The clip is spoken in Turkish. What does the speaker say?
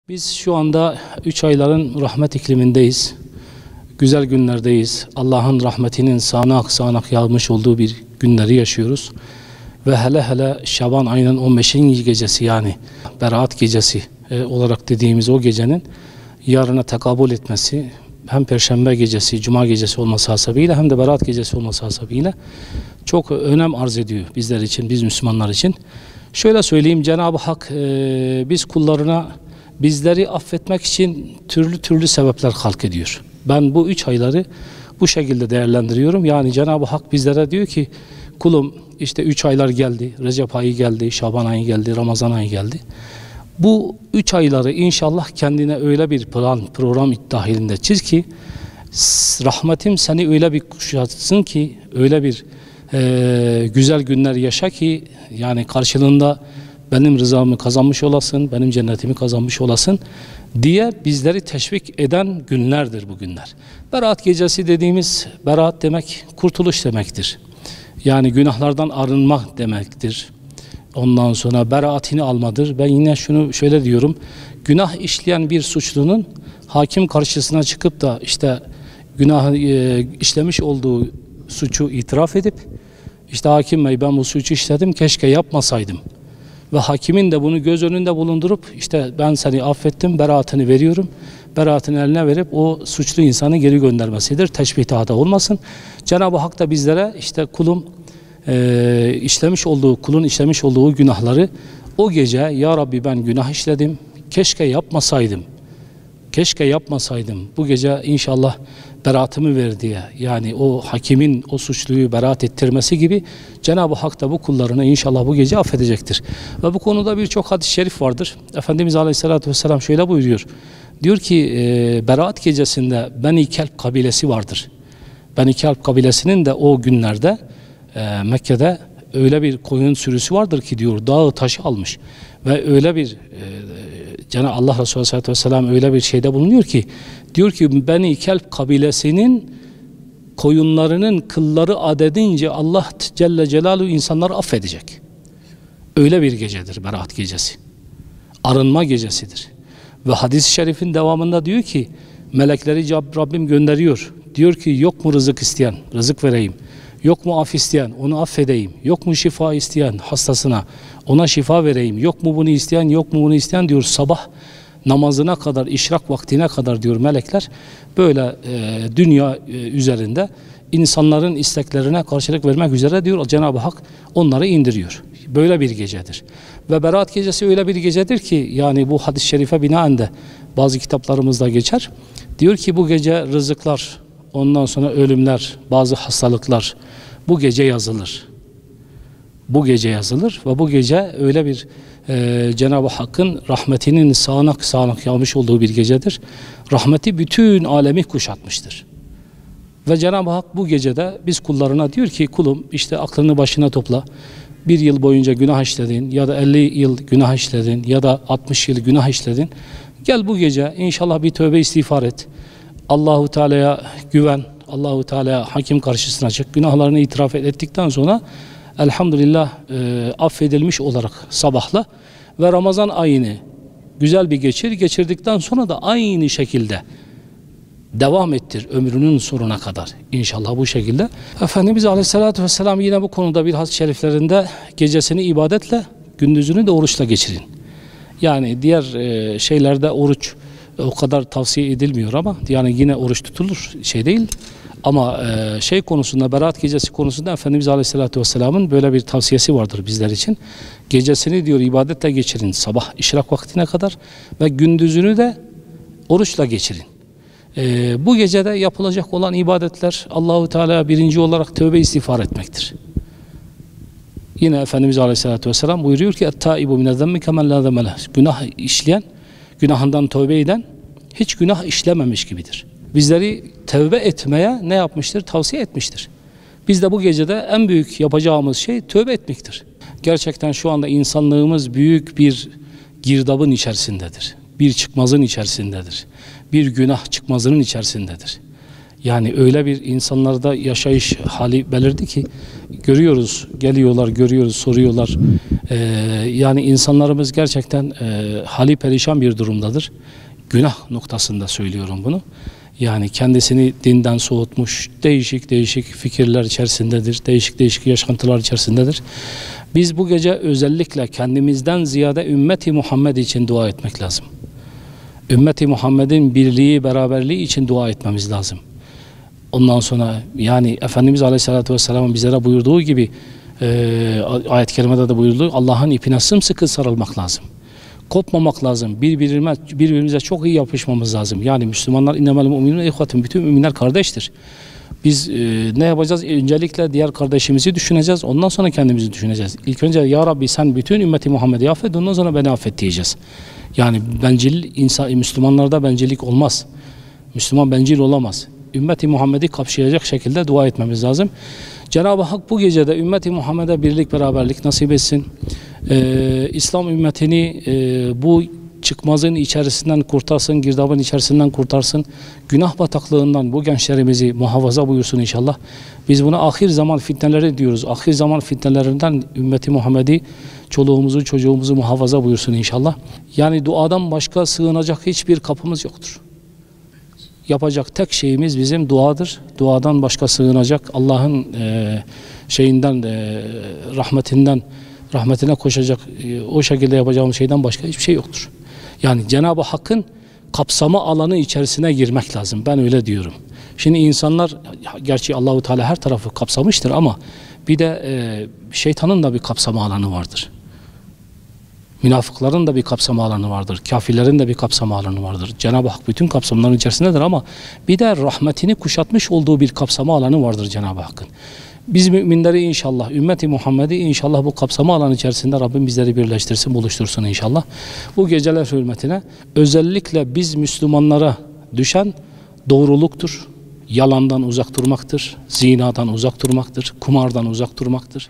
Biz şu anda 3 ayların rahmet iklimindeyiz. Güzel günlerdeyiz. Allah'ın rahmetinin sağanak sağanak yağmış olduğu bir günleri yaşıyoruz. Ve hele hele Şaban ayının 15. gecesi, yani Berat gecesi olarak dediğimiz o gecenin yarına tekabül etmesi, hem Perşembe gecesi, Cuma gecesi olması hasebiyle hem de Berat gecesi olması hasebiyle çok önem arz ediyor bizler için, biz Müslümanlar için. Şöyle söyleyeyim, Cenab-ı Hak biz kullarına bizleri affetmek için türlü sebepler halk ediyor. Ben bu 3 ayları bu şekilde değerlendiriyorum. Yani Cenab-ı Hak bizlere diyor ki, kulum işte 3 aylar geldi, Recep ayı geldi, Şaban ayı geldi, Ramazan ayı geldi. Bu 3 ayları inşallah kendine öyle bir program dahilinde çiz ki, rahmetim seni öyle bir kuşatsın ki, öyle bir güzel günler yaşa ki, yani karşılığında benim rızamı kazanmış olasın, benim cennetimi kazanmış olasın diye bizleri teşvik eden günlerdir bu günler. Berat gecesi dediğimiz, berat demek kurtuluş demektir. Yani günahlardan arınmak demektir. Ondan sonra beraatini almadır. Ben yine şunu şöyle diyorum, günah işleyen bir suçlunun hakim karşısına çıkıp da işte günah işlemiş olduğu suçu itiraf edip, işte hakim bey ben bu suçu işledim, keşke yapmasaydım. Ve hakimin de bunu göz önünde bulundurup, işte ben seni affettim, beraatını veriyorum. Beraatını eline verip o suçlu insanı geri göndermesidir. Teşbihte hata olmasın. Cenab-ı Hak da bizlere işte kulun işlemiş olduğu günahları o gece, ya Rabbi ben günah işledim, keşke yapmasaydım. Keşke yapmasaydım. Bu gece inşallah beraatımı ver diye, yani o hakimin o suçluyu beraat ettirmesi gibi Cenab-ı Hak da bu kullarını inşallah bu gece affedecektir. Ve bu konuda birçok hadis-i şerif vardır. Efendimiz Aleyhisselatü Vesselam şöyle buyuruyor. Diyor ki Berat gecesinde Beni Kelp kabilesi vardır. Beni Kelp kabilesinin de o günlerde Mekke'de öyle bir koyun sürüsü vardır ki diyor, dağı taşı almış. Ve öyle bir Cenab-ı Allah Resulü Aleyhisselatü Vesselam öyle bir şeyde bulunuyor ki, diyor ki Beni Kelp kabilesinin koyunlarının kılları adedince Allah Celle Celaluhu insanları affedecek. Öyle bir gecedir Berat gecesi. Arınma gecesidir. Ve hadis-i şerifin devamında diyor ki, melekleri Rabbim gönderiyor. Diyor ki, yok mu rızık isteyen, rızık vereyim. Yok mu af isteyen, onu affedeyim. Yok mu şifa isteyen hastasına, ona şifa vereyim. Yok mu bunu isteyen, yok mu bunu isteyen diyor. Sabah namazına kadar, işrak vaktine kadar diyor melekler böyle dünya üzerinde insanların isteklerine karşılık vermek üzere diyor Cenab-ı Hak onları indiriyor. Böyle bir gecedir. Ve Berat gecesi öyle bir gecedir ki, yani bu hadis-i şerife binaen de bazı kitaplarımızda geçer. Diyor ki bu gece rızıklar, ondan sonra ölümler, bazı hastalıklar bu gece yazılır. Bu gece yazılır ve bu gece öyle bir Cenab-ı Hakk'ın rahmetinin sağanak yağmış olduğu bir gecedir. Rahmeti bütün alemi kuşatmıştır. Ve Cenab-ı Hak bu gecede biz kullarına diyor ki, kulum işte aklını başına topla. 1 yıl boyunca günah işledin ya da 50 yıl günah işledin ya da 60 yıl günah işledin. Gel bu gece inşallah bir tövbe istiğfar et. Allahu Teala'ya güven. Allahu Teala hakim karşısına çık. Günahlarını itiraf ettikten sonra elhamdülillah affedilmiş olarak sabahla ve Ramazan ayını güzel bir geçirdikten sonra da aynı şekilde devam ettir ömrünün sonuna kadar. İnşallah bu şekilde. Efendimiz Aleyhisselatü Vesselam yine bu konuda bir hadis-i şeriflerinde gecesini ibadetle, gündüzünü de oruçla geçirin. Yani diğer şeylerde oruç o kadar tavsiye edilmiyor ama yani yine oruç tutulur, şey değil. Ama şey konusunda, Berat gecesi konusunda Efendimiz Aleyhisselatü Vesselam'ın böyle bir tavsiyesi vardır bizler için. Gecesini diyor ibadetle geçirin sabah işrak vaktine kadar ve gündüzünü de oruçla geçirin. Bu gecede yapılacak olan ibadetler Allahu Teala'ya birinci olarak tövbe istiğfar etmektir. Yine Efendimiz Aleyhisselatü Vesselam buyuruyor ki "Et-taibu minez-zemmi kemen la zemme leh." Günah işleyen, günahından tövbe eden hiç günah işlememiş gibidir. Bizleri tövbe etmeye ne yapmıştır? Tavsiye etmiştir. Biz de bu gecede en büyük yapacağımız şey tövbe etmektir. Gerçekten şu anda insanlığımız büyük bir girdabın içerisindedir. Bir çıkmazın içerisindedir. Bir günah çıkmazının içerisindedir. Yani öyle bir insanlarda yaşayış hali belirdi ki görüyoruz, geliyorlar, görüyoruz, soruyorlar. Yani insanlarımız gerçekten hali perişan bir durumdadır. Günah noktasında söylüyorum bunu. Yani kendisini dinden soğutmuş, değişik değişik fikirler içerisindedir, değişik değişik yaşantılar içerisindedir. Biz bu gece özellikle kendimizden ziyade ümmeti Muhammed için dua etmek lazım. Ümmeti Muhammed'in birliği, beraberliği için dua etmemiz lazım. Ondan sonra yani Efendimiz Aleyhisselatü Vesselam'ın bizlere buyurduğu gibi ayet-i kerimede de buyurduğu Allah'ın ipine sımsıkı sarılmak lazım. Kopmamak lazım. Birbirimize çok iyi yapışmamız lazım. Yani Müslümanlar innemel mu'minun ihvetun. Bütün müminler kardeştir. Biz ne yapacağız? Öncelikle diğer kardeşimizi düşüneceğiz. Ondan sonra kendimizi düşüneceğiz. İlk önce ya Rabbi sen bütün ümmeti Muhammed'i affet. Ondan sonra beni affet diyeceğiz. Yani Müslümanlarda bencillik olmaz. Müslüman bencil olamaz. Ümmeti Muhammed'i kapsayacak şekilde dua etmemiz lazım. Cenab-ı Hak bu gecede ümmeti Muhammed'e birlik, beraberlik nasip etsin. İslam ümmetini bu çıkmazın içerisinden kurtarsın, girdabın içerisinden kurtarsın. Günah bataklığından bu gençlerimizi muhafaza buyursun inşallah. Biz buna ahir zaman fitneleri diyoruz. Ahir zaman fitnelerinden ümmeti Muhammed'i, çoluğumuzu, çocuğumuzu muhafaza buyursun inşallah. Yani duadan başka sığınacak hiçbir kapımız yoktur. Yapacak tek şeyimiz bizim duadır. Duadan başka sığınacak Allah'ın rahmetine koşacak o şekilde yapacağımız şeyden başka hiçbir şey yoktur. Yani Cenab-ı Hakk'ın kapsama alanı içerisine girmek lazım. Ben öyle diyorum. Şimdi insanlar, gerçi Allahu Teala her tarafı kapsamıştır ama bir de şeytanın da bir kapsama alanı vardır. Münafıkların da bir kapsama alanı vardır. Kafirlerin de bir kapsama alanı vardır. Cenab-ı Hak bütün kapsamların içerisindedir ama bir de rahmetini kuşatmış olduğu bir kapsama alanı vardır Cenab-ı Hakk'ın. Biz müminleri inşallah, ümmeti Muhammed'i inşallah bu kapsama alanı içerisinde Rabbim bizleri birleştirsin, buluştursun inşallah. Bu geceler hürmetine özellikle biz Müslümanlara düşen doğruluktur, yalandan uzak durmaktır, zinadan uzak durmaktır, kumardan uzak durmaktır.